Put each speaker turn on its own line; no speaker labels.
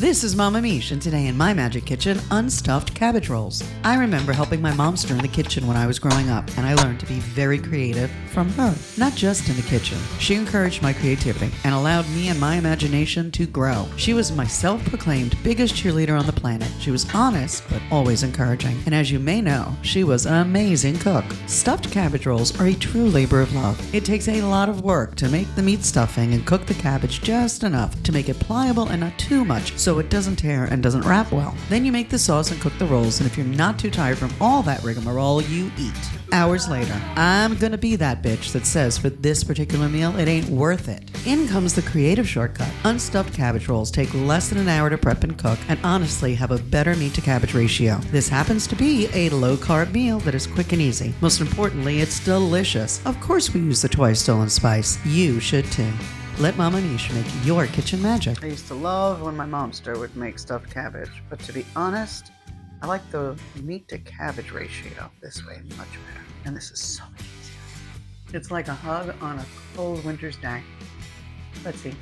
This is Mama Miche, and today in my magic kitchen, unstuffed cabbage rolls. I remember helping my mom stir in the kitchen when I was growing up, and I learned to be very creative from her. Not just in the kitchen. She encouraged my creativity and allowed me and my imagination to grow. She was my self-proclaimed biggest cheerleader on the planet. She was honest, but always encouraging. And as you may know, she was an amazing cook. Stuffed cabbage rolls are a true labor of love. It takes a lot of work to make the meat stuffing and cook the cabbage just enough to make it pliable and not too much so it doesn't tear and doesn't wrap well. Then you make the sauce and cook the rolls, and if you're not too tired from all that rigmarole, you eat. Hours later, I'm gonna be that bitch that says for this particular meal, it ain't worth it. In comes the creative shortcut. Unstuffed cabbage rolls take less than an hour to prep and cook, and honestly have a better meat to cabbage ratio. This happens to be a low-carb meal that is quick and easy. Most importantly, it's delicious. Of course we use the twice stolen spice. You should too. Let Mama Miche make your kitchen magic. I used to love when my momster would make stuffed cabbage, but to be honest, I like the meat to cabbage ratio this way much better. And this is so much easier. It's like a hug on a cold winter's day. Let's see.